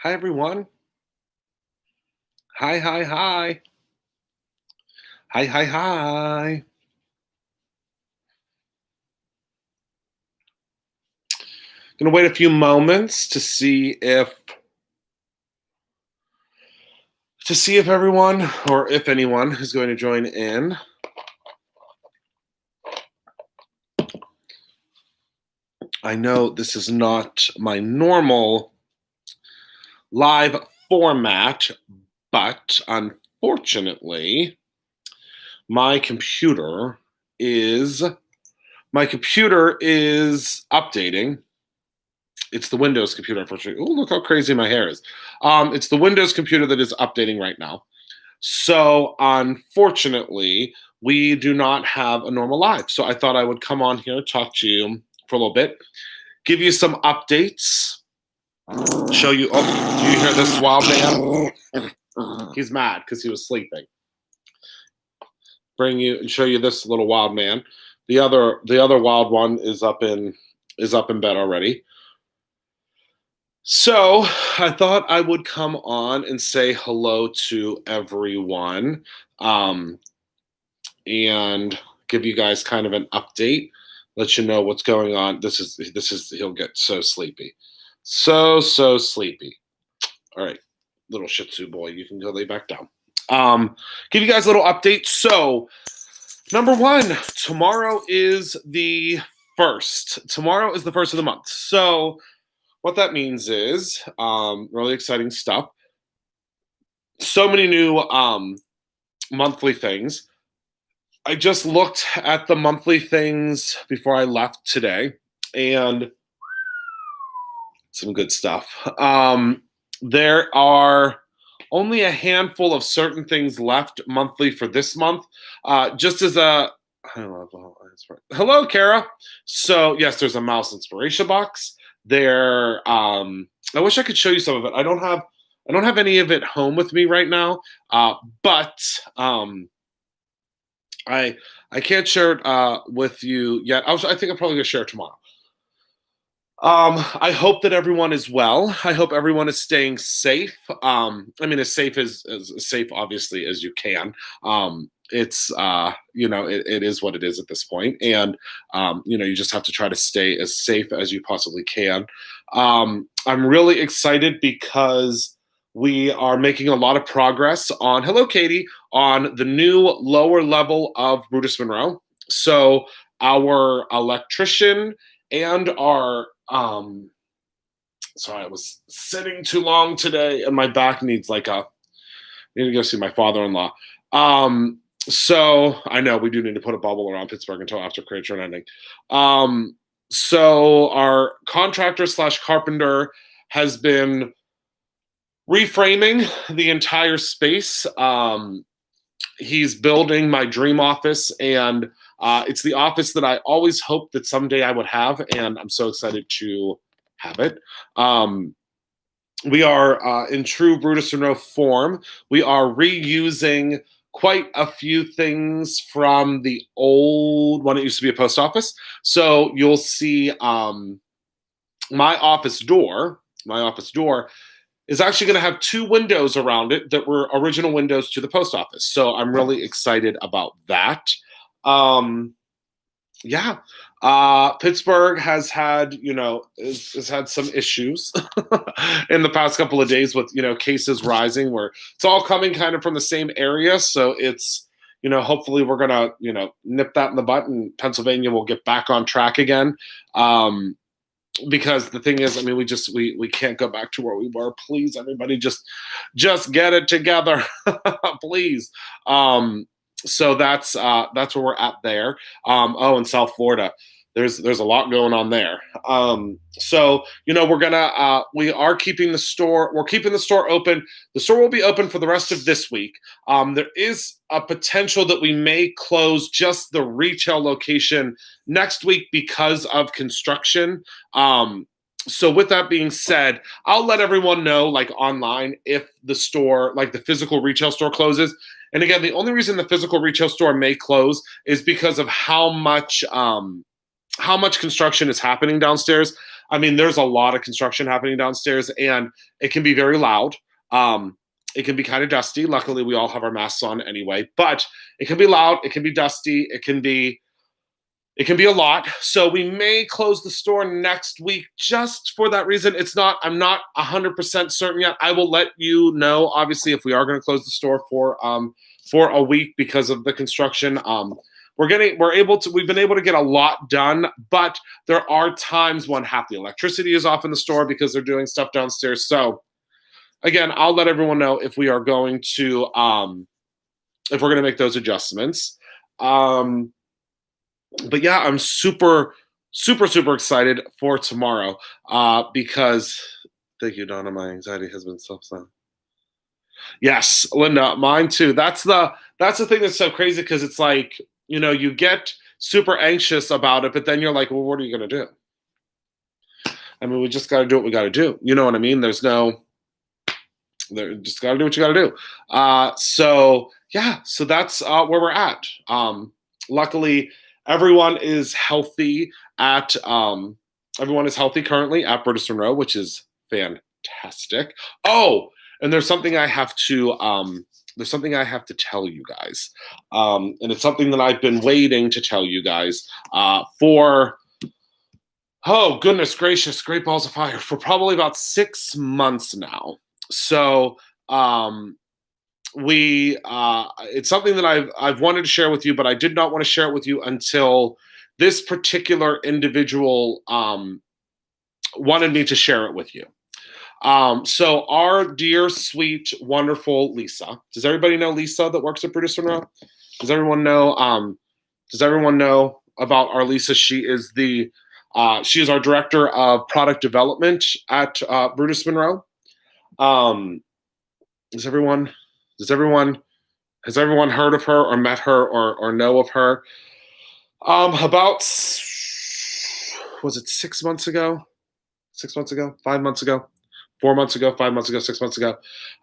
Hi, everyone. Hi, hi, hi. Hi, hi, hi. Gonna wait a few moments to see if everyone or if anyone is going to join in. I know this is not my normal live format, but unfortunately, my computer is my computer is updating. It's the Windows computer, unfortunately. Oh, look how crazy my hair is. It's the Windows computer that is updating right now. So, unfortunately, we do not have a normal live. So, I thought I would come on here, talk to you for a little bit, give you some updates, show you. Oh, do you hear this wild man? He's mad because he was sleeping. Bring you and show you this little wild man. The other wild one is up in bed already. So I thought I would come on and say hello to everyone, um, and give you guys kind of an update, let you know what's going on. This is he'll get so sleepy, so sleepy. All right, little Shih Tzu boy, you can go lay back down. Give you guys a little update. So number one, tomorrow is the first. Tomorrow is the first of the month. So what that means is really exciting stuff. So many new monthly things. I just looked at the monthly things before I left today, and some good stuff. There are only a handful of certain things left monthly for this month. Just as a hello, Kara. So yes, there's a mouse inspiration box. I wish I could show you some of it. I don't have any of it home with me right now. But I I can't share it with you yet. I think I'm probably gonna share it tomorrow. I hope that everyone is well. I hope everyone is staying safe. I mean, as safe, obviously, as you can. It is what it is at this point, and you just have to try to stay as safe as you possibly can. I'm really excited because we are making a lot of progress on. Hello, Katie, on the new lower level of Brutus Monroe. So our electrician and our sorry, I was sitting too long today and my back needs I need to go see my father-in-law. So I know we do need to put a bubble around Pittsburgh until after creature ending. So our contractor slash carpenter has been reframing the entire space. He's building my dream office, and it's the office that I always hoped that someday I would have, and I'm so excited to have it. We are in true Brutus Monroe form. We are reusing quite a few things from the old one. It used to be a post office. So you'll see my office door. My office door is actually going to have two windows around it that were original windows to the post office. So I'm really excited about that. Um, yeah. Pittsburgh has had some issues in the past couple of days with, cases rising where it's all coming kind of from the same area. So it's, hopefully we're going to, nip that in the butt and Pennsylvania will get back on track again. Because the thing is, I mean, we can't go back to where we were. Please, everybody, just get it together, please. So that's where we're at there. In South Florida, there's a lot going on there. So we are keeping the store. We're keeping the store open. The store will be open for the rest of this week. There is a potential that we may close just the retail location next week because of construction. So with that being said, I'll let everyone know, like online, if the store, like the physical retail store, closes. And again, the only reason the physical retail store may close is because of how much construction is happening downstairs. I mean, there's a lot of construction happening downstairs, and it can be very loud. It can be kind of dusty. Luckily, we all have our masks on anyway, but it can be loud. It can be dusty. It can be a lot. So we may close the store next week just for that reason. I'm not 100% certain yet. I will let you know, obviously, if we are going to close the store for a week because of the construction. We've been able to get a lot done, but there are times when half the electricity is off in the store because they're doing stuff downstairs. So again, I'll let everyone know if we are going to make those adjustments. But yeah, I'm super, super, super excited for tomorrow because, thank you, Donna. My anxiety has been subsiding. Yes, Linda, mine too. That's the thing that's so crazy because it's like, you get super anxious about it, but then you're like, well, what are you going to do? I mean, we just got to do what we got to do. You know what I mean? Just got to do what you got to do. So that's where we're at. Luckily, everyone is healthy currently at Brutus Monroe, which is fantastic. Oh, and there's something I have to tell you guys. And it's something that I've been waiting to tell you guys for, oh goodness gracious, great balls of fire, for probably about 6 months now. So it's something that I've wanted to share with you, but I did not want to share it with you until this particular individual wanted me to share it with you. So our dear, sweet, wonderful Lisa. Does everybody know Lisa that works at Brutus Monroe? Does everyone know about our Lisa? She is she is our director of product development at Brutus Monroe. Has everyone heard of her or met her or know of her? About, was it 6 months ago? 6 months ago? 5 months ago? 4 months ago? 5 months ago? 6 months ago?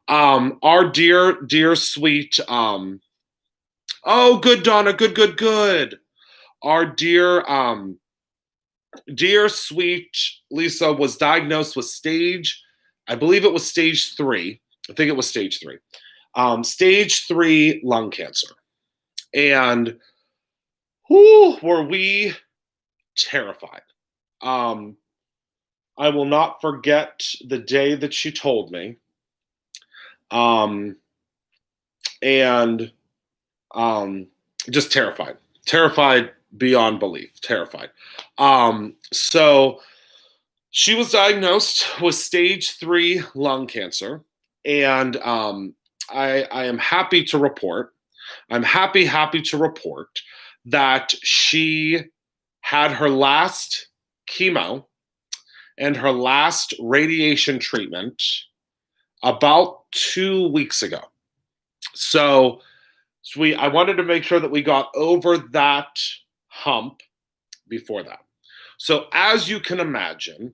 Our dear, sweet, oh, good, Donna, good. Our dear, sweet Lisa was diagnosed with I believe it was stage 3. I think it was stage 3. Stage 3 lung cancer. And were we terrified. I will not forget the day that she told me. And just terrified. Terrified beyond belief. Terrified. So she was diagnosed with stage 3 lung cancer. And I am happy to report, happy to report that she had her last chemo and her last radiation treatment about 2 weeks ago. So I wanted to make sure that we got over that hump before that. So as you can imagine,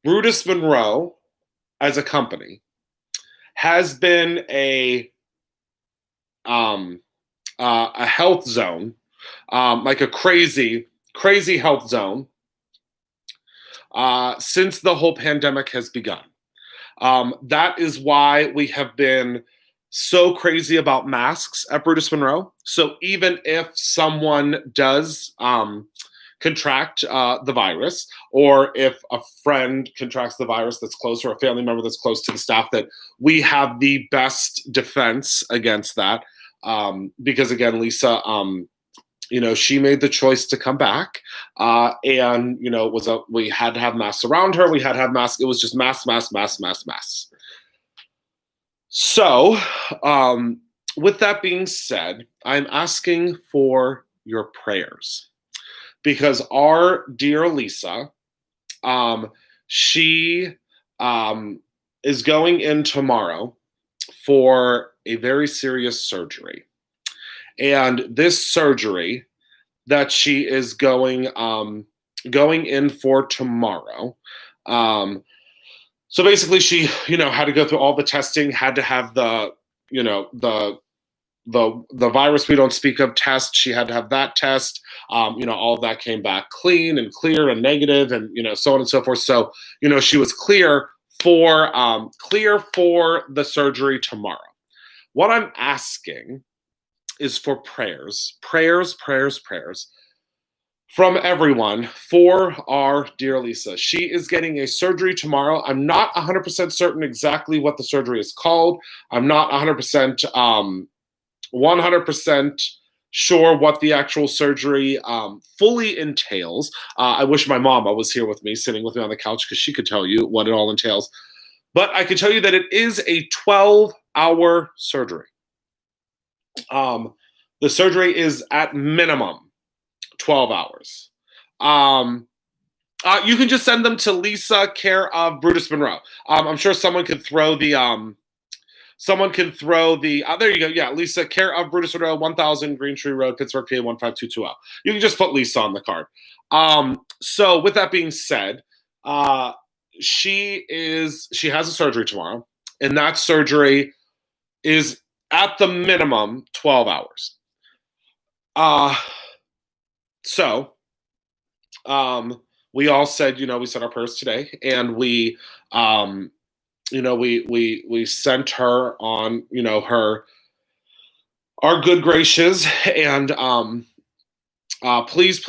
Brutus Monroe as a company has been a health zone, like a crazy health zone, since the whole pandemic has begun. That is why we have been so crazy about masks at Brutus Monroe. So even if someone does contract the virus, or if a friend contracts the virus that's close, or a family member that's close to the staff, that we have the best defense against that. Because again, Lisa, she made the choice to come back, and we had to have masks around her. We had to have masks. It was just masks. So, with that being said, I'm asking for your prayers, because our dear Lisa, she is going in tomorrow for a very serious surgery. And this surgery that she is going in for tomorrow, so basically she, had to go through all the testing, had to have the the virus we don't speak of test. She had to have that test. All of that came back clean and clear and negative, and so on and so forth. So she was clear for the surgery tomorrow. What I'm asking is for prayers from everyone for our dear Lisa. She is getting a surgery tomorrow. I'm not 100% certain exactly what the surgery is called. I'm not 100% sure what the actual surgery fully entails. I wish my mama was here with me, sitting with me on the couch, because she could tell you what it all entails. But I can tell you that it is a 12-hour surgery. The surgery is at minimum 12 hours. You can just send them to Lisa, care of Brutus Monroe. I'm sure someone could throw the there you go. Yeah, Lisa, care of Brutus Monroe, 1000 Green Tree Road, Pittsburgh, PA 15220. You can just put Lisa on the card. So with that being said, she has a surgery tomorrow, and that surgery is at the minimum 12 hours. So we all said, we said our prayers today, and we sent her on, our good gracious, and please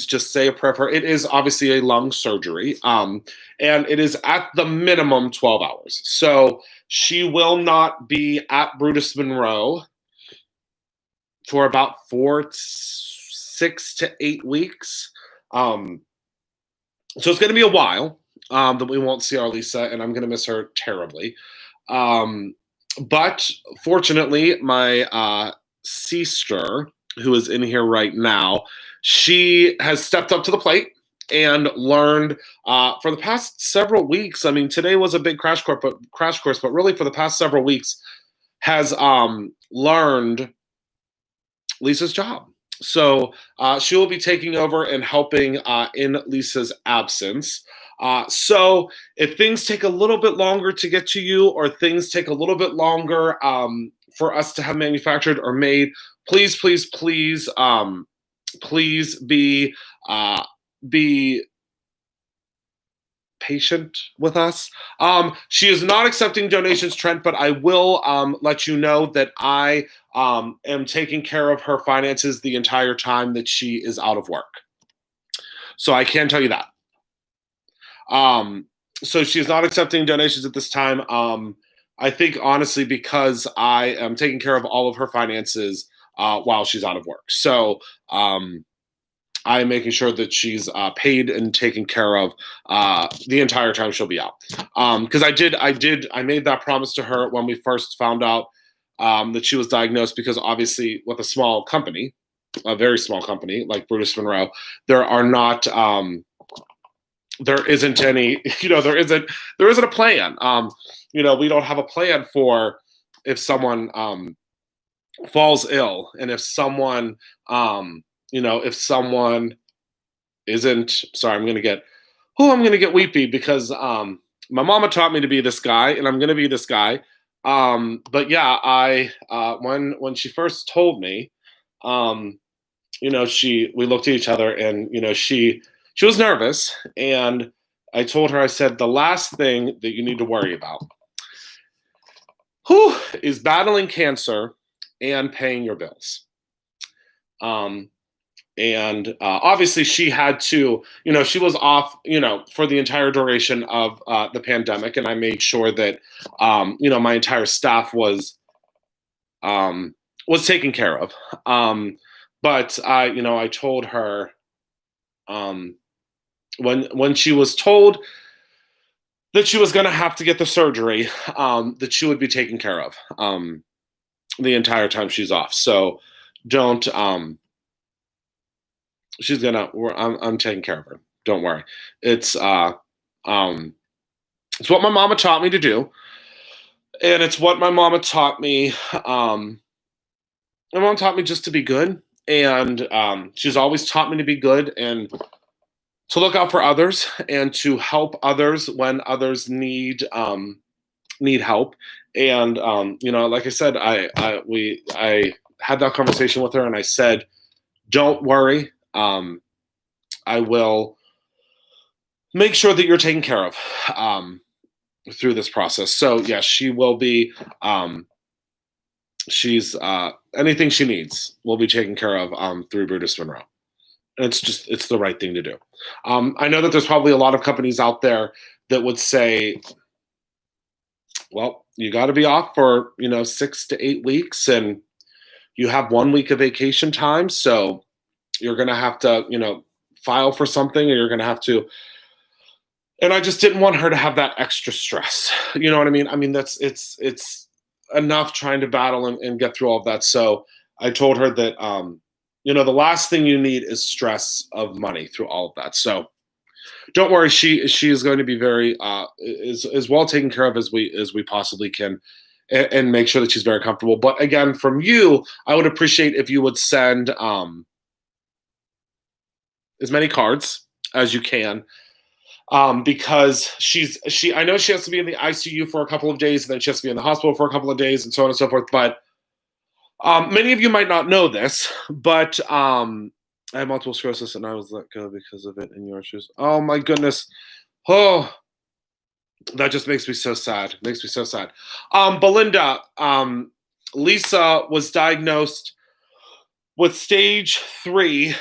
just say a prayer for her. It is obviously a lung surgery, and it is at the minimum 12 hours. So she will not be at Brutus Monroe for about 6 to 8 weeks. So it's going to be a while that we won't see our Lisa, and I'm going to miss her terribly. But fortunately, my sister, who is in here right now, she has stepped up to the plate and learned for the past several weeks. I mean, today was a big crash course, but really for the past several weeks has learned Lisa's job. So she will be taking over and helping in Lisa's absence. So if things take a little bit longer to get to you, or things take a little bit longer for us to have manufactured or made, please be patient with us. She is not accepting donations, Trent, but I will let you know that I am taking care of her finances the entire time that she is out of work. So I can tell you that. So she is not accepting donations at this time. I think honestly because I am taking care of all of her finances while she's out of work. So I am making sure that she's paid and taken care of the entire time she'll be out. Because I made that promise to her when we first found out that she was diagnosed, because obviously with a small company, a very small company like Brutus Monroe, there isn't any, there isn't a plan. We don't have a plan for if someone falls ill, and if someone if someone isn't, sorry, I'm gonna get weepy, because my mama taught me to be this guy, and I'm gonna be this guy. But yeah, I when she first told me, we looked at each other, and she was nervous, and I told her, I said, the last thing that you need to worry about is battling cancer and paying your bills. And obviously she had to, she was off, for the entire duration of the pandemic. And I made sure that, my entire staff was taken care of. But I told her when she was told that she was going to have to get the surgery, that she would be taken care of the entire time she's off. So don't, I'm taking care of her. Don't worry. It's what my mama taught me to do. And it's what my mama taught me. My mom taught me just to be good. And she's always taught me to be good and to look out for others and to help others when others need need help. And like I said, I had that conversation with her, and I said, "Don't worry. I will make sure that you're taken care of through this process." So yes, she will be. She's anything she needs will be taken care of through Brutus Monroe. And it's the right thing to do. I know that there's probably a lot of companies out there that would say, well, you got to be off for 6 to 8 weeks, and you have 1 week of vacation time, so you're gonna have to file for something, or you're gonna have to. And I just didn't want her to have that extra stress. You know what I mean? I mean, it's enough trying to battle and get through all of that. So I told her that the last thing you need is stress of money through all of that. So don't worry, she is going to be very as well taken care of as we possibly can, and make sure that she's very comfortable. But again, from you, I would appreciate if you would send as many cards as you can, because I know she has to be in the ICU for a couple of days, and then she has to be in the hospital for a couple of days, and so on and so forth. But many of you might not know this, but I had multiple sclerosis, and I was let go because of it in your shoes. Oh my goodness. Oh, that just makes me so sad. Makes me so sad. Belinda, Lisa was diagnosed with stage three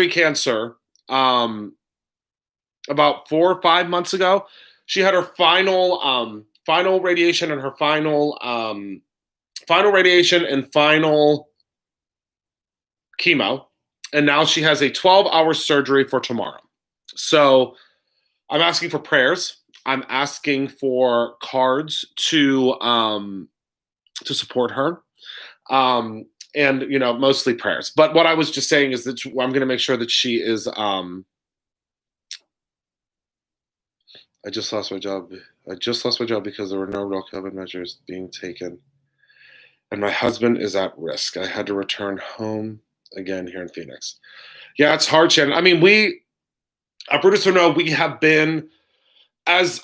cancer. About 4 or 5 months ago. She had her final radiation, and her final radiation and final chemo, and now she has a 12-hour surgery for tomorrow. So I'm asking for prayers. I'm asking for cards to support her, and mostly prayers. But what I was just saying is that I'm going to make sure that she is. I just lost my job. I just lost my job because there were no real COVID measures being taken, and my husband is at risk. I had to return home again here in Phoenix. Yeah, it's hard, Shannon. I mean, we at Brutus Renault, we have been as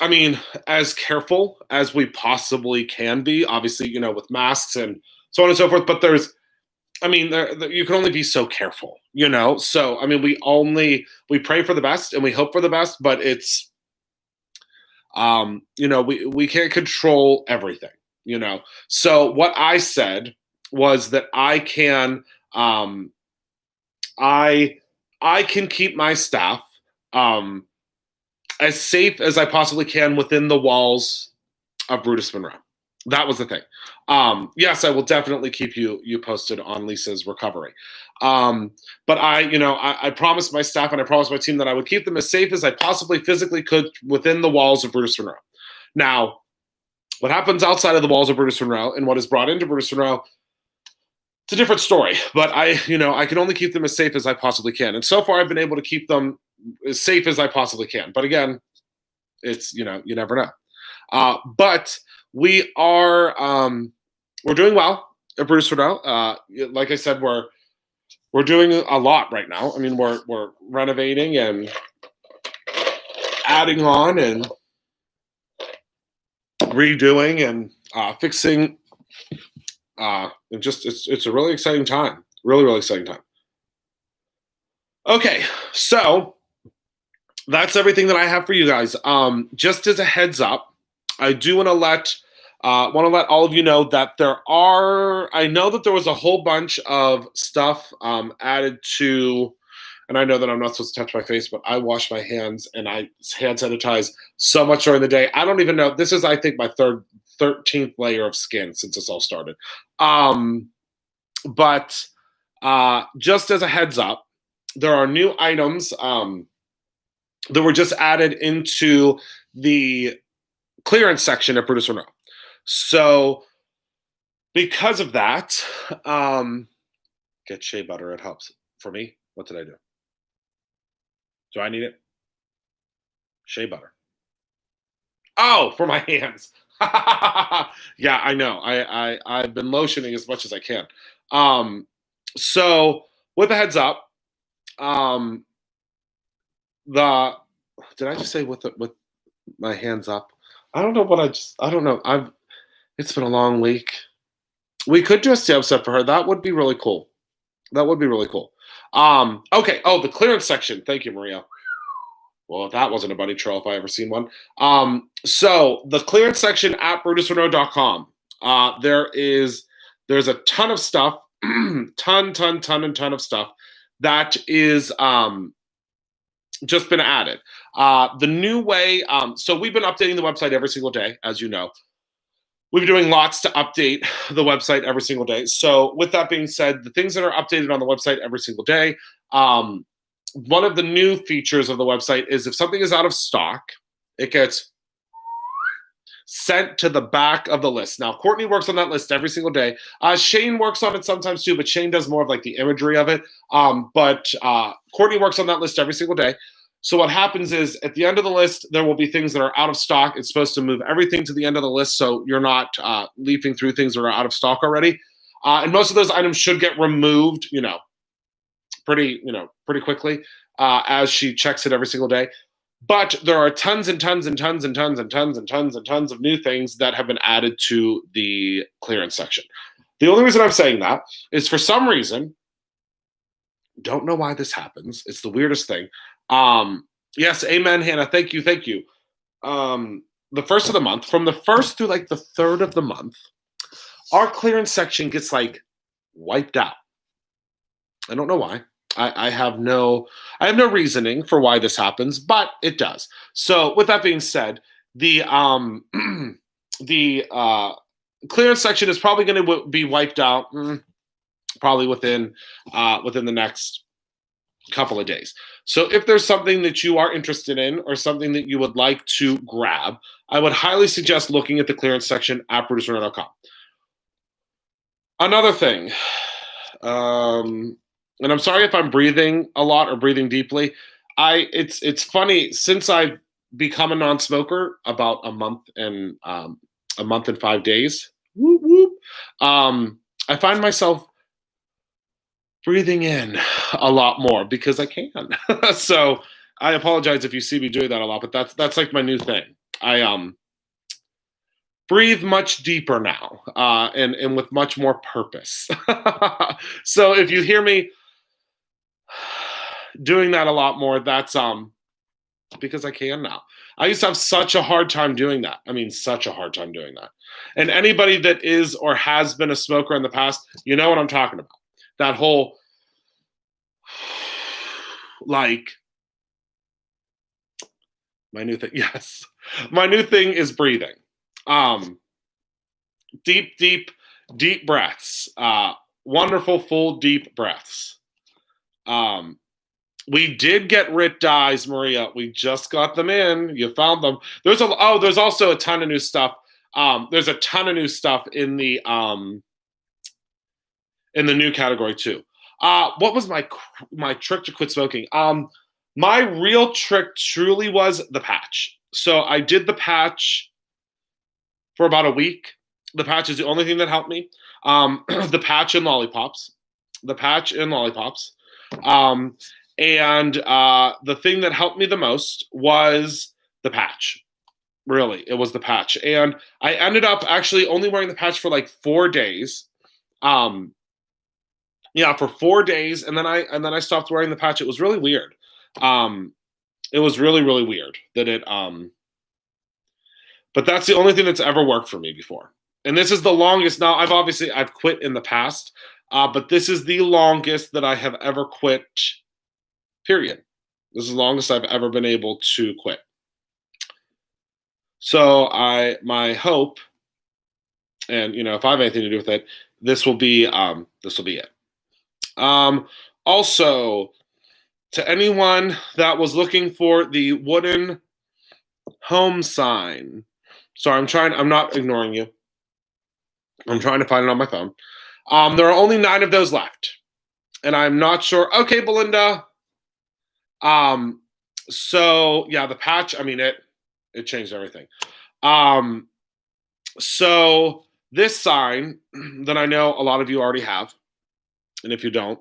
careful as we possibly can be. Obviously, with masks and so on and so forth. But you can only be so careful, So we pray for the best and we hope for the best, but it's we can't control everything. So what I said was that I can I can keep my staff as safe as I possibly can within the walls of Brutus Monroe. That was the thing. Yes, I will definitely keep you posted on Lisa's recovery. But I promised my staff and I promised my team that I would keep them as safe as I possibly physically could within the walls of Brutus Monroe. Now, what happens outside of the walls of Brutus Monroe and what is brought into Brutus Monroe, it's a different story. But I can only keep them as safe as I possibly can. And so far, I've been able to keep them as safe as I possibly can. But again, it's you never know. But we are we're doing well at Brutus Monroe. Like I said, we're doing a lot right now. I mean, we're renovating and adding on and redoing and fixing. It's a really exciting time. Really, really exciting time. Okay, so that's everything that I have for you guys. Just as a heads up, I do want to let all of you know that I know that there was a whole bunch of stuff added to, and I know that I'm not supposed to touch my face, but I wash my hands and I hand sanitize so much during the day. I don't even know. This is, I think, my 13th layer of skin since this all started. But just as a heads up, there are new items that were just added into the clearance section at Brutus Monroe. So because of that, get shea butter. It helps. For me, what did I do? Do I need it? Shea butter. Oh, for my hands. Yeah, I know. I've been lotioning as much as I can. So with a heads up, did I just say with my hands up? I don't know what I don't know. It's been a long week. We could do a stamp set for her. That would be really cool. That would be really cool. Okay. Oh, the clearance section. Thank you, Maria. Well, that wasn't a bunny trail if I ever seen one. So the clearance section at brutusrenault.com. There's a ton of stuff, ton of stuff that is just been added. The new way, so we've been updating the website every single day, as you know. We've been doing lots to update the website every single day. So, with that being said, the things that are updated on the website every single day, one of the new features of the website is if something is out of stock, it gets sent to the back of the list. Now, Courtney works on that list every single day. Shane works on it sometimes too, but Shane does more of like the imagery of it. But Courtney works on that list every single day. So what happens is at the end of the list, there will be things that are out of stock. It's supposed to move everything to the end of the list so you're not leafing through things that are out of stock already. And most of those items should get removed, pretty quickly as she checks it every single day. But there are tons and tons and tons and tons and tons and tons and tons of new things that have been added to the clearance section. The only reason I'm saying that is for some reason, don't know why this happens. It's the weirdest thing. Yes, amen, Hannah. Thank you, thank you. The first of the month, from the first through like the third of the month, our clearance section gets like wiped out. I don't know why. I have no reasoning for why this happens, but it does. So with that being said, the the clearance section is probably going to be wiped out probably within the next couple of days. So if there's something that you are interested in or something that you would like to grab, I would highly suggest looking at the clearance section at brutusrenault.com. Another thing, and I'm sorry if I'm breathing a lot or breathing deeply. It's funny, since I've become a non-smoker about a month and 5 days. Whoop, whoop, I find myself breathing in a lot more because I can. So I apologize if you see me doing that a lot, but that's like my new thing. I breathe much deeper now, and with much more purpose. So if you hear me doing that a lot more, that's because I can now. I used to have such a hard time doing that. I mean, such a hard time doing that. And anybody that is or has been a smoker in the past, you know what I'm talking about. That whole, like, my new thing. Yes, my new thing is breathing. Deep breaths. Wonderful, full, deep breaths. We did get RIT dyes, Maria. We just got them in. You found them. There's also a ton of new stuff. There's a ton of new stuff in the new category too. What was my trick to quit smoking? My real trick truly was the patch. So I did the patch for about a week. The patch is the only thing that helped me. The patch and lollipops. And the thing that helped me the most was the patch. Really, it was the patch. And I ended up actually only wearing the patch for like 4 days. For 4 days, and then I stopped wearing the patch. It was really weird. It was really, really weird that it but that's the only thing that's ever worked for me before. And this is the longest. Now I've quit in the past, but this is the longest that I have ever quit. Period. This is the longest I've ever been able to quit. So my hope, and if I have anything to do with it, this will be it. Also, to anyone that was looking for the wooden home sign, sorry, I'm not ignoring you. I'm trying to find it on my phone. There are only 9 of those left, and I'm not sure. Okay, Belinda. So yeah, the patch, I mean, it changed everything. So this sign that I know a lot of you already have, and if you don't,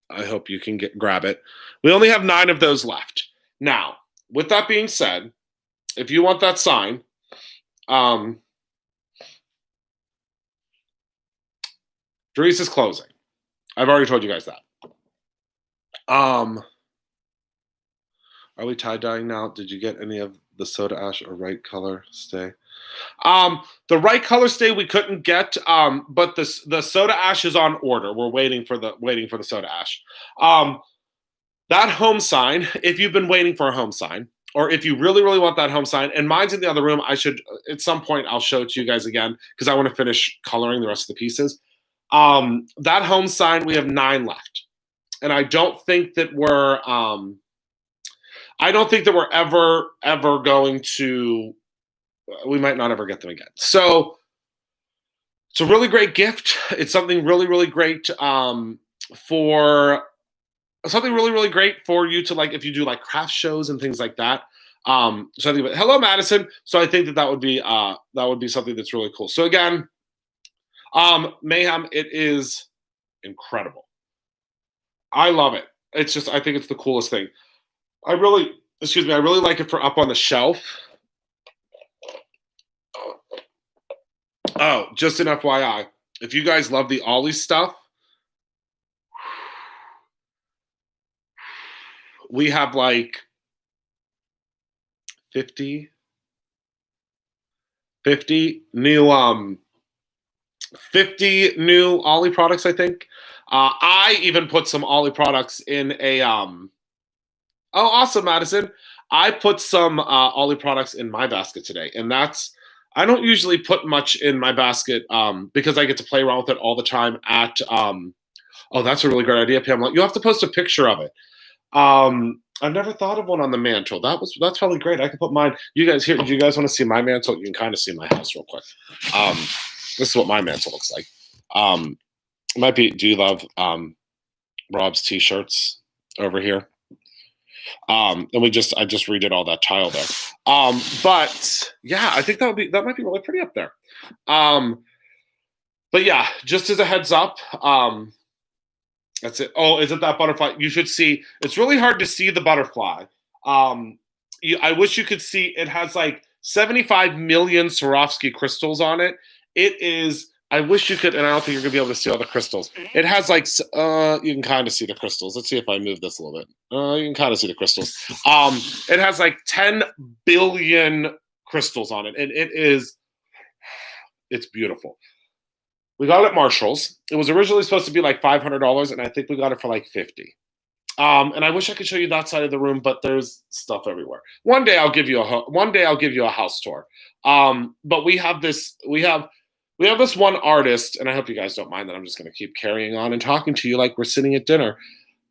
I hope you can grab it. We only have 9 of those left. Now, with that being said, if you want that sign, Um, Dries is closing. I've already told you guys that. Are we tie dyeing now? Did you get any of the soda ash or right color stay? The right color stay we couldn't get, but the soda ash is on order. We're waiting for the soda ash. That home sign, if you've been waiting for a home sign, or if you really, really want that home sign, and mine's in the other room, I should at some point I'll show it to you guys again because I want to finish coloring the rest of the pieces. That home sign, we have 9 left. And I don't think that we're ever going to, we might not ever get them again. So it's a really great gift. It's something really, really great for something really, really great for you to like if you do like craft shows and things like that. So I think, hello, Madison. So I think that would be something that's really cool. So again, Mayhem, it is incredible. I love it. It's just I think it's the coolest thing. I really like it for up on the shelf. Oh, just an FYI, if you guys love the Ollie stuff, we have like 50 new 50 new Ollie products, I think. I even put some Ollie products in a oh, awesome, Madison. I put some Ollie products in my basket today, and I don't usually put much in my basket because I get to play around with it all the time at oh, that's a really great idea, Pamela. You have to post a picture of it. I've never thought of one on the mantle. That's probably great. I could put mine. You guys here, do you guys want to see my mantle? You can kind of see my house real quick. This is what my mantle looks like. It might be, do you love Rob's t-shirts over here? And I just redid all that tile there. But yeah, I think that might be really pretty up there. But yeah, just as a heads up, that's it. Oh, is it that butterfly? You should see. It's really hard to see the butterfly. I wish you could see. It has like 75 million Swarovski crystals on it. It is. I wish you could, and I don't think you're gonna be able to see all the crystals. It has like, you can kind of see the crystals. Let's see if I move this a little bit. You can kind of see the crystals. It has like 10 billion crystals on it, and it's beautiful. We got it at Marshall's. It was originally supposed to be like $500, and I think we got it for like $50. And I wish I could show you that side of the room, but there's stuff everywhere. One day I'll give you a house tour. But we have this one artist, and I hope you guys don't mind that I'm just going to keep carrying on and talking to you like we're sitting at dinner.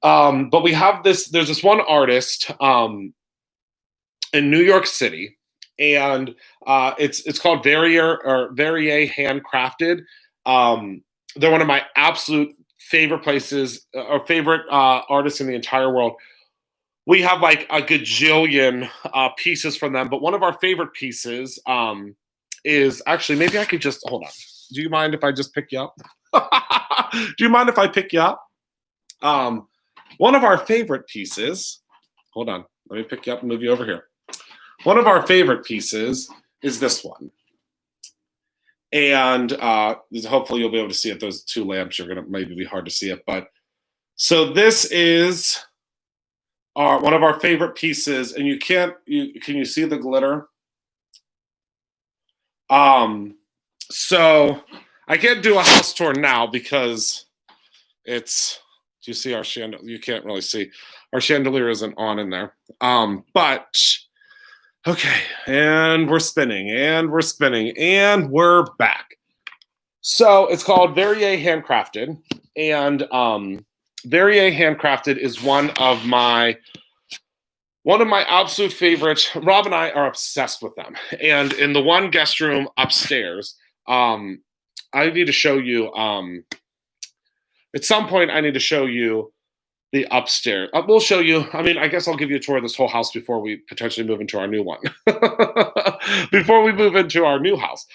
But there's this one artist in New York City, and it's called Verrier Handcrafted. They're one of my absolute favorite places or favorite artists in the entire world. We have like a gajillion pieces from them, but one of our favorite pieces is actually, maybe I could just hold on. Do you mind if I just pick you up? Do you mind if I pick you up? One of our favorite pieces, hold on, let me pick you up and move you over here. One of our favorite pieces is this one. And hopefully you'll be able to see it. Those 2 lamps are going to maybe be hard to see it. But so this is one of our favorite pieces. And can you see the glitter? So I can't do a house tour now because do you see our chandelier? You can't really see. Our chandelier isn't on in there. But okay, and we're spinning, and we're back. So it's called Verrier Handcrafted, and Verrier Handcrafted is one of my absolute favorites. Rob and I are obsessed with them. And in the one guest room upstairs, I need to show you. At some point, I need to show you the upstairs. We'll show you. I mean, I guess I'll give you a tour of this whole house before we potentially move into our new one. Before we move into our new house.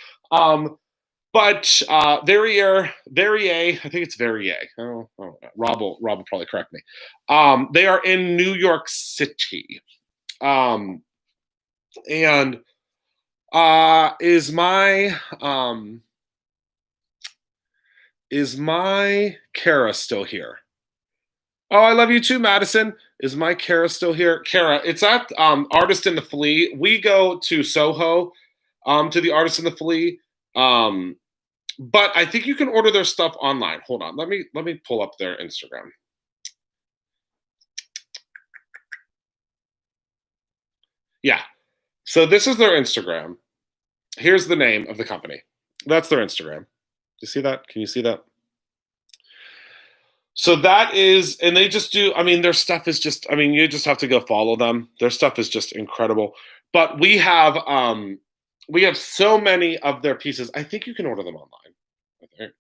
But Verrier, I think it's Verrier. Oh, Rob will probably correct me. They are in New York City. And Is my Kara still here? Oh, I love you too, Madison. Is my Kara still here? Kara, it's at Artist in the Flea. We go to Soho, to the Artist in the Flea. Um, but I think you can order their stuff online. Hold on, let me pull up their Instagram. Yeah. So this is their Instagram. Here's the name of the company. That's their Instagram. You see that? Can you see that? So that is, and they just do, I mean, their stuff is just, I mean, you just have to go follow them. Their stuff is just incredible. But we have so many of their pieces. I think you can order them online. I think.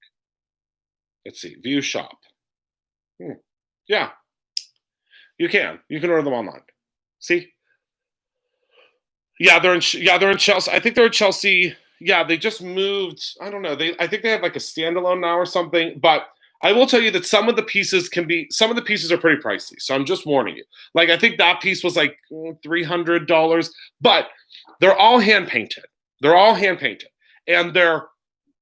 Let's see. View shop. Hmm. Yeah, you can. You can order them online. See? Yeah, they're in Chelsea. I think they're in Chelsea. Yeah, they just moved. I don't know. I think they have like a standalone now or something. But I will tell you that some of the pieces are pretty pricey. So I'm just warning you. Like I think that piece was like $300, but they're all hand painted. They're all hand painted, and they're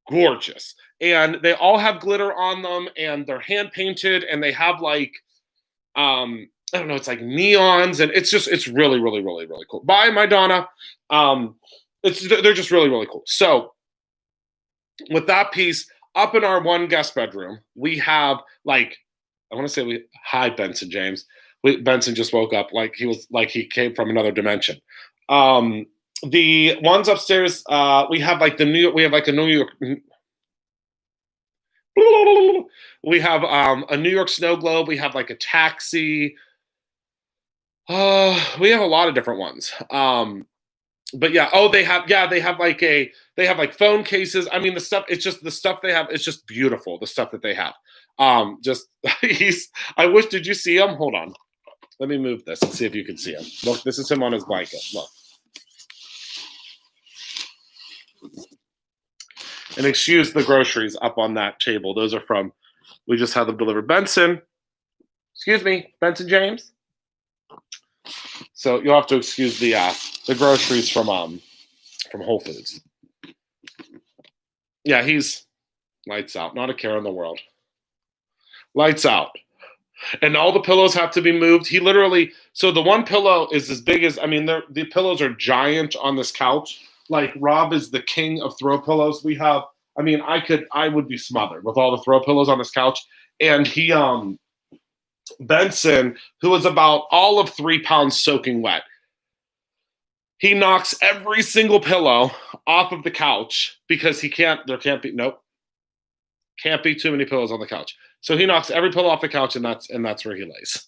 gorgeous. And they all have glitter on them, and they're hand painted, and they have like I don't know, it's like neons, and it's really, really, really, really cool. Bye, my Donna. Um, they're just really, really cool. So with that piece up in our one guest bedroom, we have like I want to say we hi Benson James. Benson just woke up like he came from another dimension. Um, the ones upstairs, we have like we have like a New York we have a New York snow globe. We have like a taxi. We have a lot of different ones. But yeah, oh, they have like phone cases. I mean, the stuff. It's just the stuff they have. It's just beautiful. The stuff that they have. Just he's. I wish. Did you see him? Hold on. Let me move this and see if you can see him. Look, this is him on his blanket. Look. And excuse the groceries up on that table. Those are from. We just had them delivered. Benson. Excuse me, Benson James. So you'll have to excuse the groceries from Whole Foods. Yeah, he's lights out. Not a care in the world. Lights out. And all the pillows have to be moved. He literally so the one pillow is as big as I mean the pillows are giant on this couch. Like Rob is the king of throw pillows. We have I mean I would be smothered with all the throw pillows on this couch. And he Benson, who is about all of 3 pounds soaking wet, he knocks every single pillow off of the couch because there can't be too many pillows on the couch. So he knocks every pillow off the couch and that's where he lays.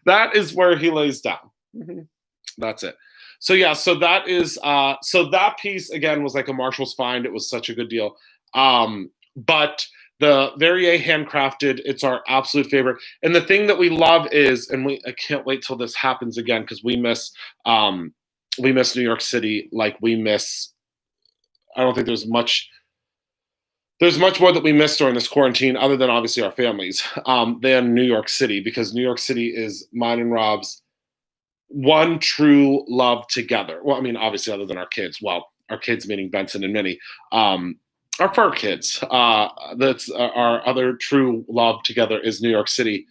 That is where he lays down. Mhm. That's it. So yeah, so that is so that piece again was like a Marshall's find. It was such a good deal. But the Verrier handcrafted, it's our absolute favorite. And the thing that we love is, and I can't wait till this happens again because we miss New York City like we miss. I don't think there's much more that we miss during this quarantine, other than obviously our families, than New York City, because New York City is mine and Rob's one true love together. Well, I mean, obviously, other than our kids. Well, our kids meaning Benson and Minnie. Our fur kids. That's our other true love together is New York City.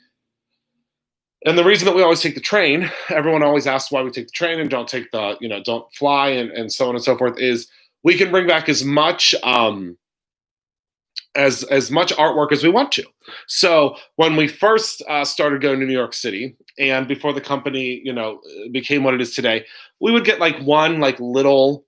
And the reason that we always take the train, everyone always asks why we take the train and don't take don't fly and so on and so forth, is we can bring back as much as much artwork as we want to. So when we first started going to New York City, and before the company, became what it is today, we would get like one like little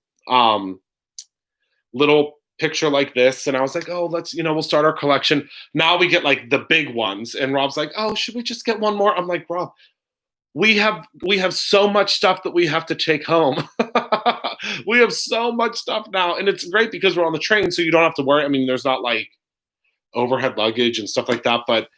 picture like this, and I was like, oh, we'll start our collection. Now we get like the big ones, and Rob's like, oh, should we just get one more? I'm like, Rob, we have so much stuff that we have to take home. We have so much stuff now, and it's great because we're on the train, so you don't have to worry. I mean, there's not like overhead luggage and stuff like that, but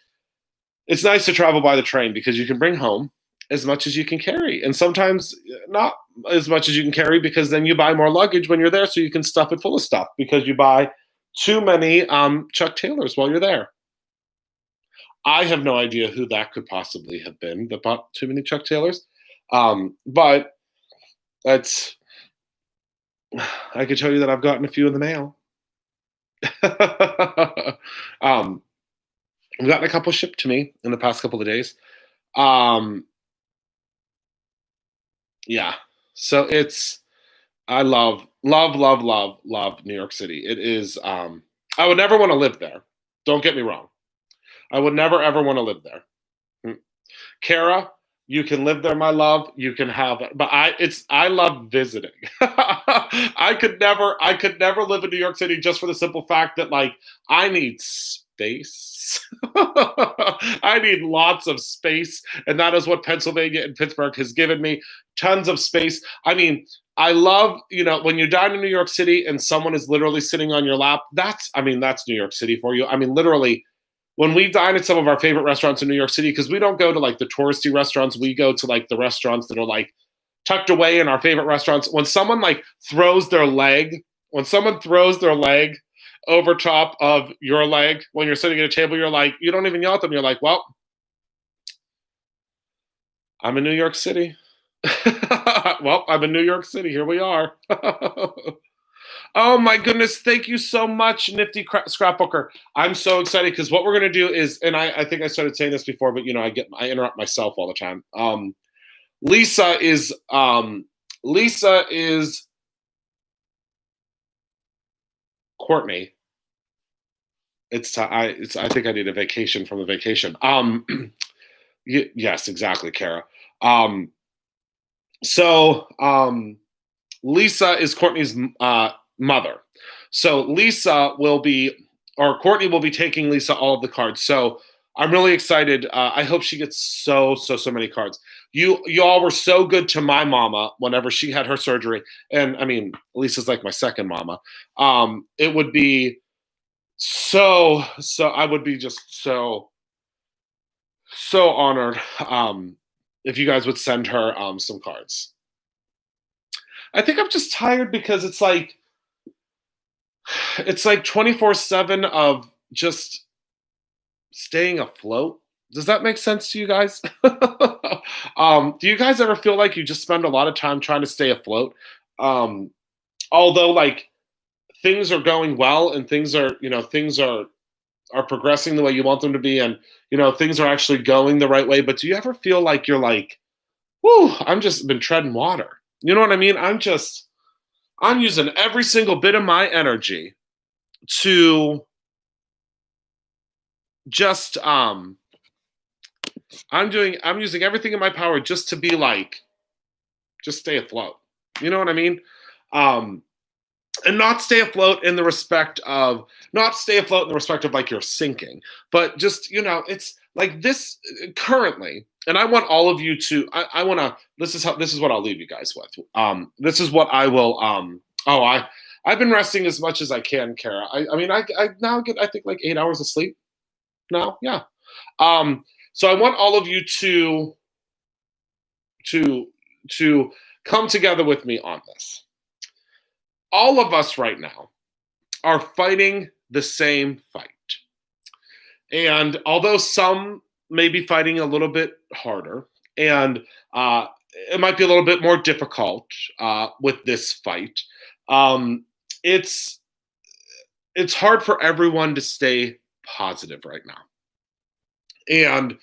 it's nice to travel by the train because you can bring home as much as you can carry, and sometimes not as much as you can carry because then you buy more luggage when you're there, so you can stuff it full of stuff because you buy too many Chuck Taylors while you're there. I have no idea who that could possibly have been that bought too many Chuck Taylors, but that's I could tell you that I've gotten a few in the mail. um, I've gotten a couple shipped to me in the past couple of days. Um, yeah. So it's I love New York City. It is I would never want to live there. Don't get me wrong. I would never ever want to live there. Mm. Kara, you can live there, my love. You can have it. But I love visiting. I could never live in New York City just for the simple fact that like I need space. I need lots of space. And that is what Pennsylvania and Pittsburgh has given me. Tons of space. I mean, I love, when you dine in New York City and someone is literally sitting on your lap, that's New York City for you. I mean, literally, when we dine at some of our favorite restaurants in New York City, because we don't go to like the touristy restaurants, we go to like the restaurants that are like tucked away in our favorite restaurants. When someone throws their leg over top of your leg when you're sitting at a table, you're like, you don't even yell at them. You're like, well, I'm in New York City. Well, I'm in New York City. Here we are. Oh my goodness! Thank you so much, Nifty Scrapbooker. I'm so excited because what we're gonna do is, and I think I started saying this before, but I interrupt myself all the time. Lisa is Lisa is Courtney. I think I need a vacation from the vacation. Yes, exactly, Kara. Um, so Lisa is Courtney's mother. So Courtney will be taking Lisa all of the cards. So I'm really excited. I hope she gets so many cards. You all were so good to my mama whenever she had her surgery, and I mean Lisa's like my second mama. It would be I would be just so honored if you guys would send her some cards. I think I'm just tired because it's like 24/7 of just staying afloat. Does that make sense to you guys? Do you guys ever feel like you just spend a lot of time trying to stay afloat? Um, Although like things are going well and things are progressing the way you want them to be, and things are actually going the right way. But do you ever feel like you're like, whoo, I'm just been treading water? You know what I mean? I'm using every single bit of my energy to just I'm using everything in my power just to be like just stay afloat. You know what I mean? Um and not stay afloat in the respect of like you're sinking, but just it's like this currently. And I want all of you to I want to this is what I'll leave you guys with. This is what I will I've been resting as much as I can, Kara. I mean I now get I think like 8 hours of sleep now. Yeah. So I want all of you to to come together with me on this. All of us right now are fighting the same fight. And although some may be fighting a little bit harder, and it might be a little bit more difficult with this fight, um, it's it's hard for everyone to stay positive right now. And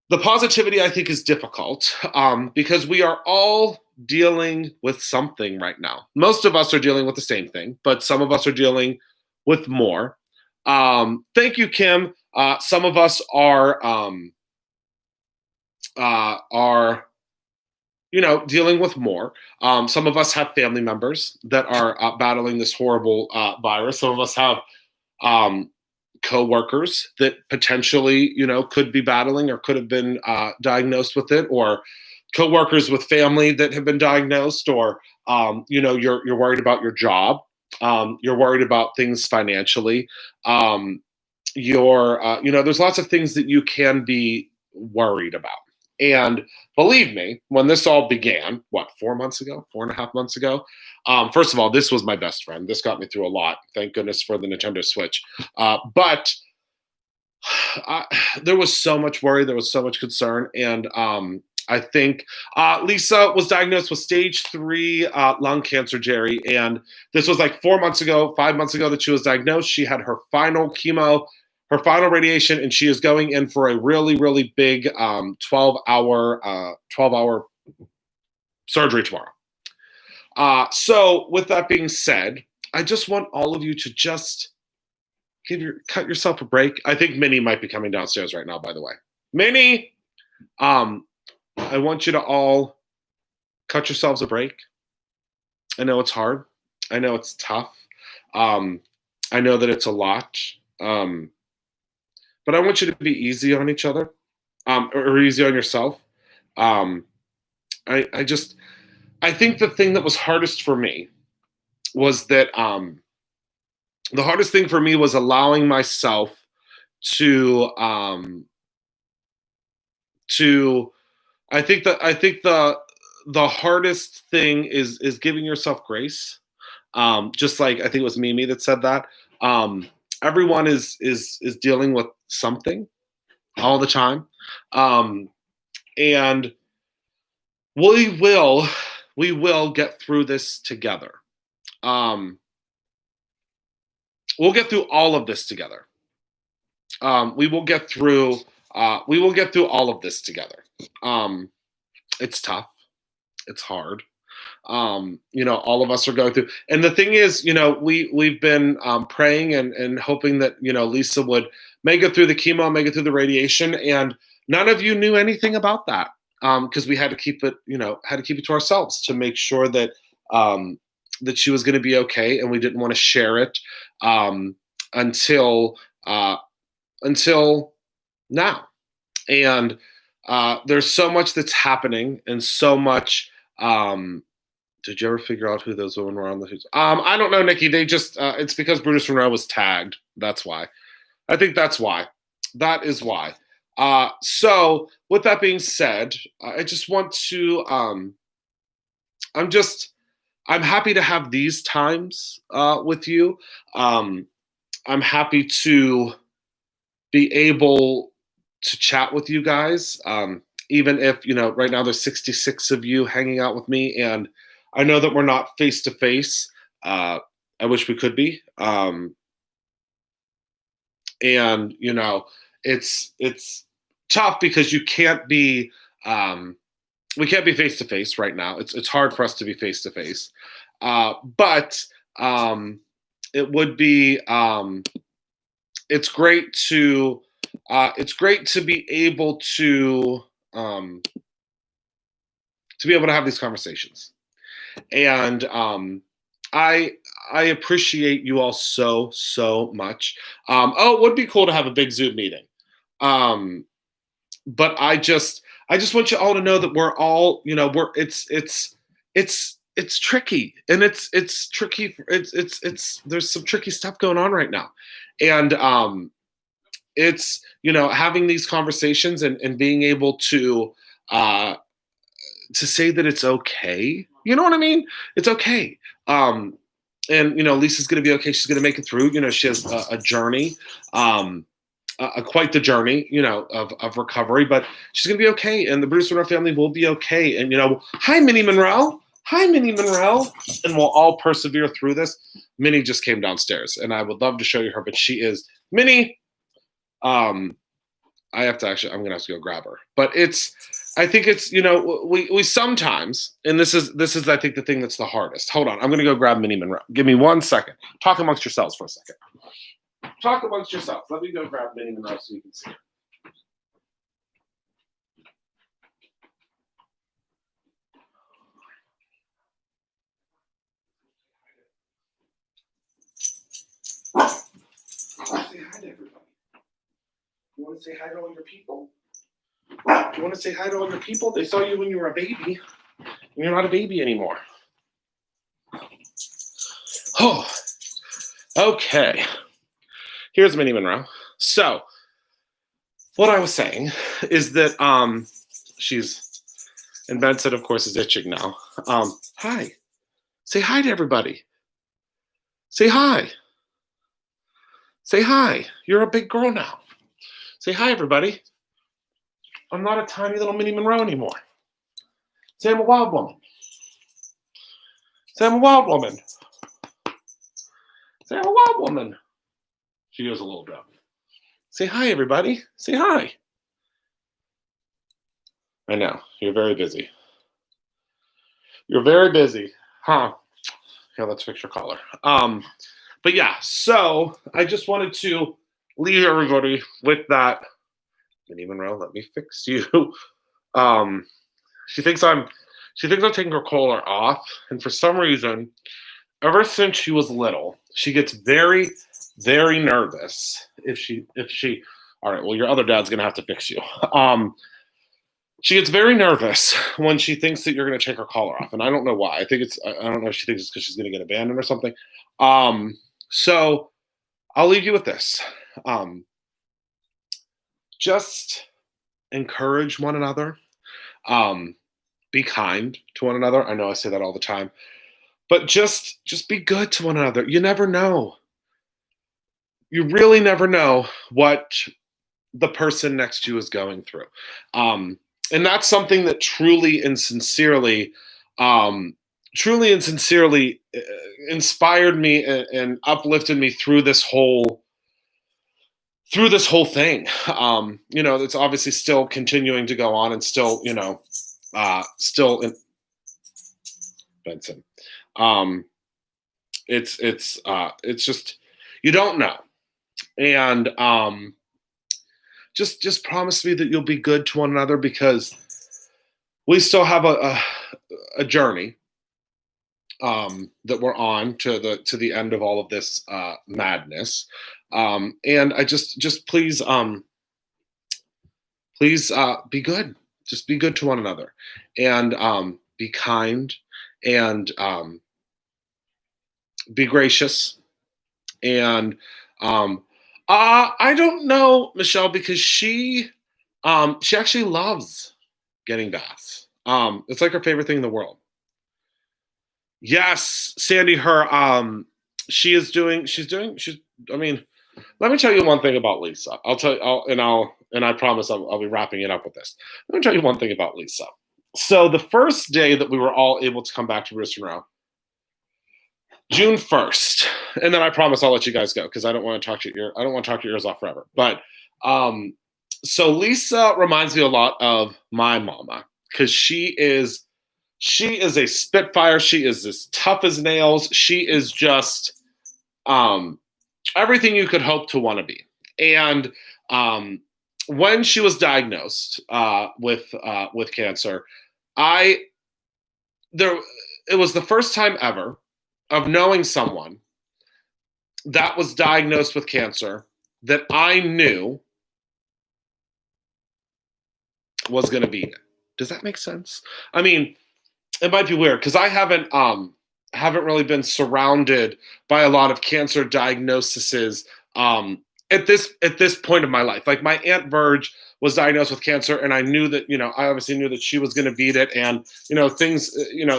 the positivity, I think, is difficult because we are all dealing with something right now. Most of us are dealing with the same thing, but some of us are dealing with more. Thank you, Kim. Some of us are dealing with more. Some of us have family members that are battling this horrible virus. Some of us have um, coworkers that potentially, could be battling or could have been diagnosed with it, or coworkers with family that have been diagnosed, or you're worried about your job. You're worried about things financially. There's lots of things that you can be worried about. And believe me, when this all began, what, 4 months ago, 4.5 months ago, first of all, this was my best friend. This got me through a lot. Thank goodness for the Nintendo Switch. But there was so much worry, there was so much concern, and I think Lisa was diagnosed with stage 3 lung cancer, Jerry, and this was like 4 months ago, 5 months ago that she was diagnosed. She had her final chemo, her final radiation, and she is going in for a really, really big 12-hour surgery tomorrow. So, with that being said, I just want all of you to just cut yourself a break. I think Minnie might be coming downstairs right now, by the way. Minnie, I want you to all cut yourselves a break. I know it's hard. I know it's tough. I know that it's a lot. But I want you to be easy on each other, or easy on yourself. I think the thing that was hardest for me was that the hardest thing for me was allowing myself to I think the hardest thing is giving yourself grace. Just like I think it was Mimi that said that. Everyone is dealing with something all the time, and we will get through this together. We'll get through all of this together. We will get through. We will get through all of this together. It's tough. It's hard. All of us are going through. And the thing is, we've been praying and hoping that Lisa would make it through the chemo, make it through the radiation, and none of you knew anything about that because we had to keep it, to ourselves to make sure that that she was going to be okay, and we didn't want to share it until now. And there's so much that's happening, and so much. Did you ever figure out who those women were on the who's? I don't know, Nikki. They just it's because Brutus Monroe was tagged. That's why. I think that's why. That is why. So with that being said, I just want to I'm happy to have these times with you. I'm happy to be able to chat with you guys. Even if, right now there's 66 of you hanging out with me, and I know that we're not face to face. I wish we could be. And it's tough because you can't be we can't be face to face right now. It's hard for us to be face to face. But it would be it's great to be able to have these conversations. And I appreciate you all so much. It would be cool to have a big Zoom meeting. But I just want you all to know that we're all, it's tricky, and it's tricky. It's there's some tricky stuff going on right now. And it's, having these conversations and being able to say that it's okay. You know what I mean? It's okay. And Lisa's going to be okay. She's going to make it through. She has a journey, quite the journey, of recovery. But she's going to be okay, and the Bruce Monroe family will be okay. And hi, Minnie Monroe. Hi, Minnie Monroe. And we'll all persevere through this. Minnie just came downstairs, and I would love to show you her, but she is Minnie. I'm going to have to go grab her. But I think it's, we sometimes, and this is, I think, the thing that's the hardest. Hold on. I'm going to go grab Minnie Monroe. Give me 1 second. Talk amongst yourselves for a second. Talk amongst yourselves. Let me go grab Minnie Monroe so you can see her. Say hi to everybody. You want to say hi to all your people? You want to say hi to all your people? They saw you when you were a baby, and you're not a baby anymore. Oh, okay. Here's Minnie Monroe. So, what I was saying is that she's, and Ben said, of course, is itching now. Hi. Say hi to everybody. Say hi. Say hi. You're a big girl now. Say hi, everybody. I'm not a tiny little Minnie Monroe anymore. Say I'm a wild woman. Say I'm a wild woman. Say I'm a wild woman. She goes a little drunk. Say hi, everybody. Say hi. I know, you're very busy. You're very busy. Huh. Yeah, let's fix your collar. But yeah, so I just wanted to leave everybody with that. Minnie Monroe, let me fix you. Um, she thinks I'm taking her collar off, and for some reason, ever since she was little, she gets very, very nervous if she all right, well, your other dad's gonna have to fix you. She gets very nervous when she thinks that you're going to take her collar off, and I don't know why. I don't know if she thinks it's because she's going to get abandoned or something. So I'll leave you with this. Just encourage one another. Be kind to one another. I know I say that all the time, but just be good to one another. You never know. You really never know what the person next to you is going through. And that's something that truly and sincerely inspired me and uplifted me through this whole thing. It's obviously still continuing to go on and still, still in Benson. It's just, you don't know. And just promise me that you'll be good to one another, because we still have a journey that we're on to the end of all of this madness. And I just please be good. Just be good to one another, and be kind, and be gracious, and I don't know Michelle, because she actually loves getting baths. It's like her favorite thing in the world. Yes, Sandy, she's I mean, let me tell you one thing about Lisa. I promise I'll be wrapping it up with this. Let me tell you one thing about Lisa. So the first day that we were all able to come back to Rooster Row, June 1st, and then I promise I'll let you guys go, because I don't want to talk your ears off forever. But so Lisa reminds me a lot of my mama, because she is a spitfire. She is as tough as nails. She is just everything you could hope to want to be. And when she was diagnosed with cancer, it was the first time ever of knowing someone that was diagnosed with cancer that I knew was going to beat it. Does that make sense? I mean, it might be weird, because I haven't really been surrounded by a lot of cancer diagnoses at this point of my life. Like, my Aunt Verge was diagnosed with cancer, and I knew that, I obviously knew that she was going to beat it. And, things,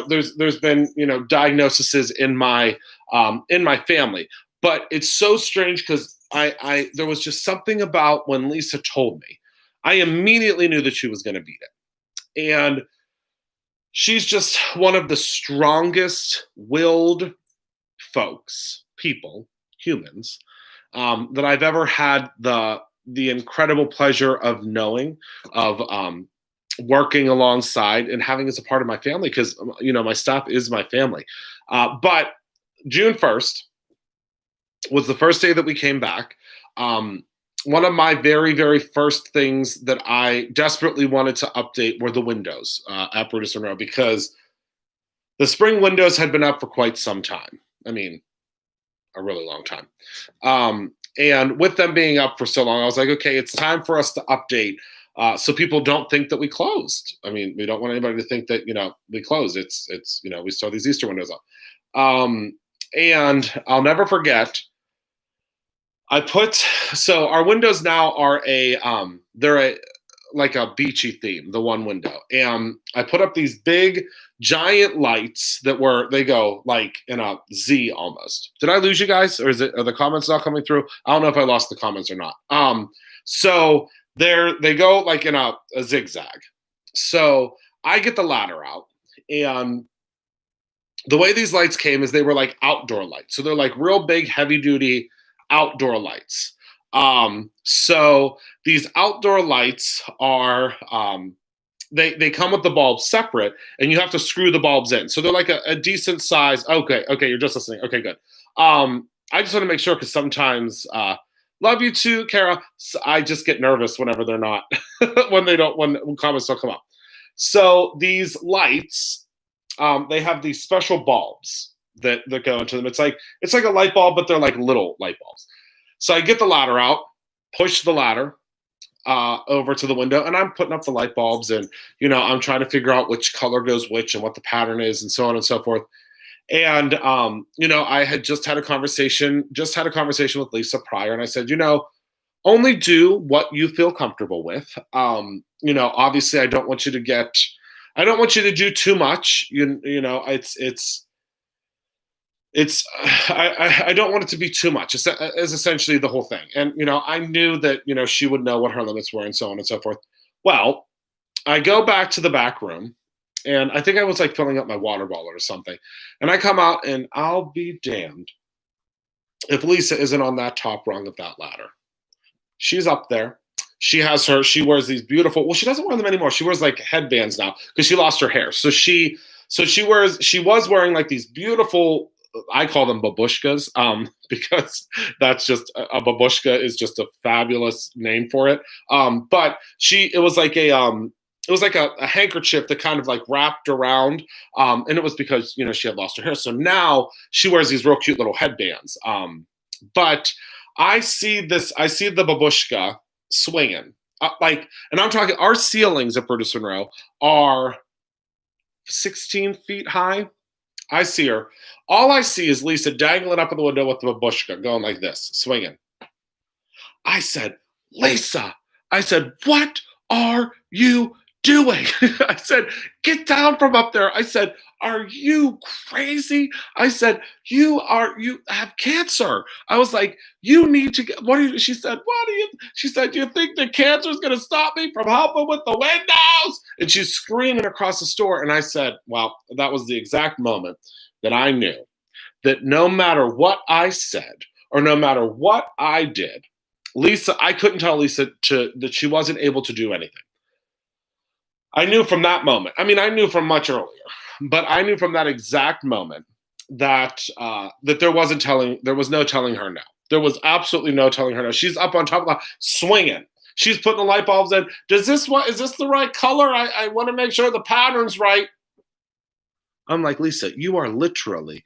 there's been, diagnoses in my family. But it's so strange, because there was just something about when Lisa told me, I immediately knew that she was going to beat it. And she's just one of the strongest willed humans, that I've ever had the incredible pleasure of knowing, of working alongside, and having as a part of my family, because my staff is my family. But June 1st was the first day that we came back. One of my very, very first things that I desperately wanted to update were the windows at Brutus Monroe, because the spring windows had been up for quite some time. I mean, a really long time. And with them being up for so long, I was like, okay, it's time for us to update, so people don't think that we closed. I mean, we don't want anybody to think that, we closed. It's we still have these Easter windows up. And I'll never forget, so our windows now are they're like a beachy theme, the one window. And I put up these big giant lights they go like in a Z almost. Did I lose you guys, or are the comments not coming through? I don't know if I lost the comments or not. So they go like in a zigzag. So I get the ladder out, And the way these lights came is they were like outdoor lights. So they're like real big, heavy duty outdoor lights. So these outdoor lights are they come with the bulbs separate, and you have to screw the bulbs in. So they're like a decent size. Okay, okay, you're just listening. Okay, good. I just want to make sure because sometimes love you too, Kara. I just get nervous whenever they're not when comments don't come up. So these lights, they have these special bulbs that go into them. It's like a light bulb, but they're like little light bulbs. So I get the ladder out, push the ladder over to the window, and I'm putting up the light bulbs, and I'm trying to figure out which color goes which and what the pattern is, and so on and so forth. And I had just had a conversation with Lisa prior, and I said, only do what you feel comfortable with. Obviously, I don't want you to do too much. It's I don't want it to be too much. Is essentially the whole thing. And I knew that she would know what her limits were and so on and so forth. Well, I go back to the back room, and I think I was like filling up my water bottle or something. And I come out, and I'll be damned if Lisa isn't on that top rung of that ladder. She's up there. She wears these beautiful, well, she doesn't wear them anymore. She wears like headbands now because she lost her hair. So she was wearing like these beautiful, I call them babushkas, because that's just a babushka is just a fabulous name for it. But it was like a handkerchief that kind of like wrapped around, and it was because she had lost her hair. So now she wears these real cute little headbands. But I see the babushka swinging, and I'm talking. Our ceilings at Brutus Monroe are 16 feet high. I see her. All I see is Lisa dangling up in the window with the babushka, going like this, swinging. I said, Lisa, what are you doing? I said, get down from up there. I said, are you crazy? I said, you have cancer. I was like, you need to get, she said, she said, do you think the cancer is going to stop me from helping with the windows? And she's screaming across the store. And I said, well, that was the exact moment that I knew that no matter what I said or no matter what I did, I couldn't tell Lisa that she wasn't able to do anything. I knew from that moment. I mean, I knew from much earlier, but I knew from that exact moment that there was no telling her no. There was absolutely no telling her no. She's up on top of the swinging. She's putting the light bulbs in. Is this the right color? I want to make sure the pattern's right. I'm like, Lisa, you are literally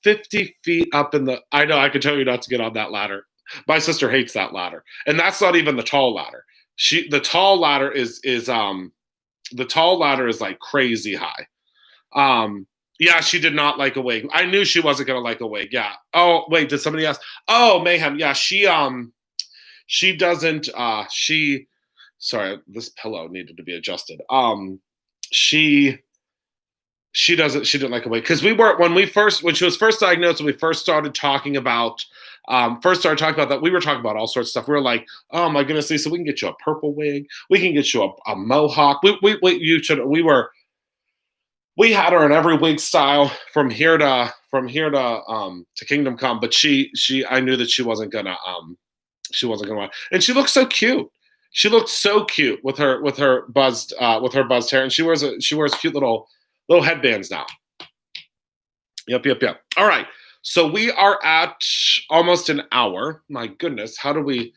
50 feet up in the. I know I could tell you not to get on that ladder. My sister hates that ladder, and that's not even the tall ladder. The tall ladder is like crazy high. Yeah, she did not like a wig. I knew she wasn't gonna like a wig. Yeah. Oh wait, did somebody else? Oh, Mayhem. Yeah, she doesn't. Sorry, this pillow needed to be adjusted. She didn't like a wig because when she was first diagnosed and we first started talking about that, we were talking about all sorts of stuff. We were like, oh my goodness, Lisa, we can get you a purple wig, we can get you a mohawk. We had her in every wig style from here to Kingdom Come, but I knew that she wasn't gonna want, and she looked so cute. She looked so cute with her buzzed hair, and she wears cute little headbands now. Yep. All right. So we are at almost an hour. My goodness, how did we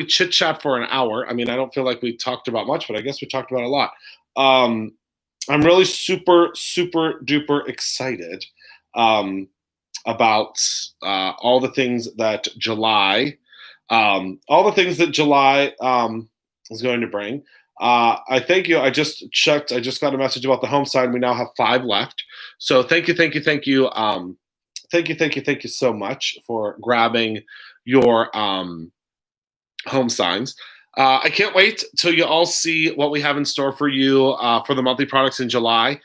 chit chat for an hour? I mean, I don't feel like we talked about much, but I guess we talked about a lot. I'm really super, super duper excited about all the things that July is going to bring. I thank you. I just checked. I just got a message about the home sign. We now have 5 left. So thank you. Thank you so much for grabbing your home signs. I can't wait till you all see what we have in store for you for the monthly products in July.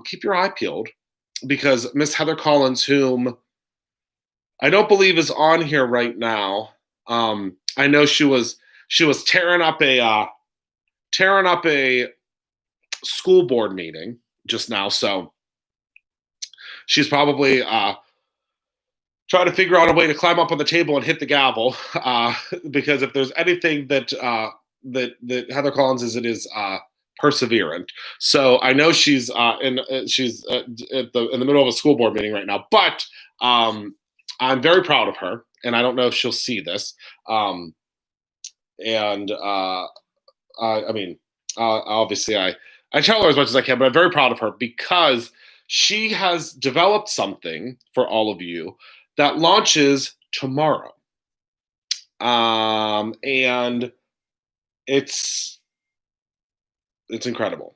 Keep your eye peeled because Miss Heather Collins, whom I don't believe is on here right now. I know she was tearing up a school board meeting just now. So she's probably trying to figure out a way to climb up on the table and hit the gavel. Because if there's anything that Heather Collins is, it is perseverant. So I know she's in the middle of a school board meeting right now, but I'm very proud of her, and I don't know if she'll see this. And I mean, obviously, I tell her as much as I can, but I'm very proud of her because she has developed something for all of you that launches tomorrow. And it's incredible.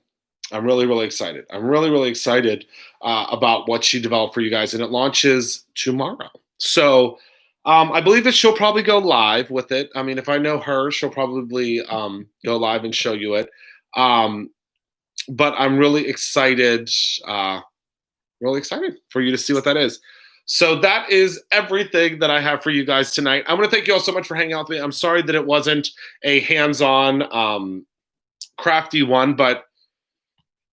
I'm really, really excited. I'm really, really excited about what she developed for you guys, and it launches tomorrow. So I believe that she'll probably go live with it. I mean, if I know her, she'll probably go live and show you it. But I'm really excited for you to see what that is. So that is everything that I have for you guys tonight. I want to thank you all so much for hanging out with me. I'm sorry that it wasn't a hands-on, crafty one, but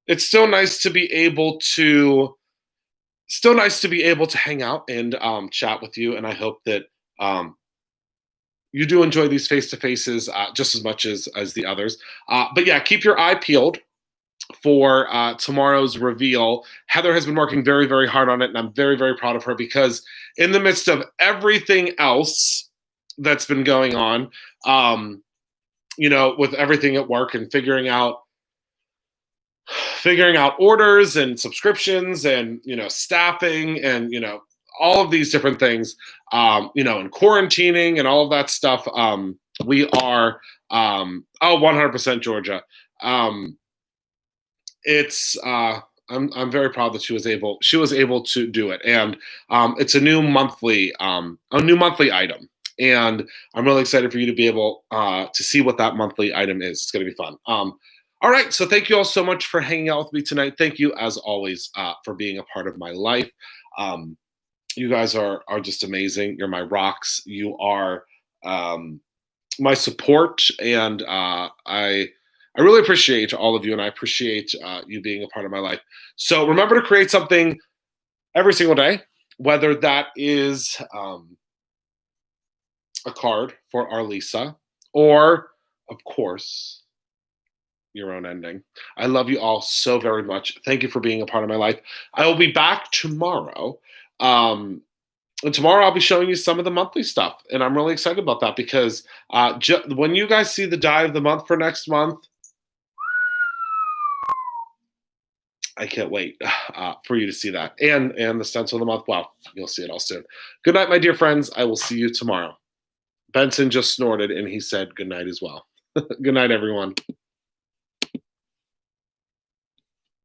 it's still nice to be able to hang out and chat with you. And I hope that you do enjoy these face-to-faces just as much as the others. But yeah, keep your eye peeled for tomorrow's reveal. Heather has been working very, very hard on it, and I'm very, very proud of her because in the midst of everything else that's been going on, with everything at work and figuring out orders and subscriptions and staffing and all of these different things, and quarantining and all of that stuff, we are 100% Georgia. I'm very proud that she was able to do it, and it's a new monthly item, and I'm really excited for you to be able to see what that monthly item is. It's going to be fun. All right, so thank you all so much for hanging out with me tonight. Thank you, as always, for being a part of my life. You guys are just amazing. You're my rocks. You are my support, and I really appreciate all of you, and I appreciate you being a part of my life. So remember to create something every single day, whether that is a card for our Lisa, or, of course, your own ending. I love you all so very much. Thank you for being a part of my life. I will be back tomorrow. And tomorrow I'll be showing you some of the monthly stuff, and I'm really excited about that because when you guys see the die of the month for next month, I can't wait for you to see that. And the stencil of the month. Well, you'll see it all soon. Good night, my dear friends. I will see you tomorrow. Benson just snorted, and he said good night as well. Good night, everyone.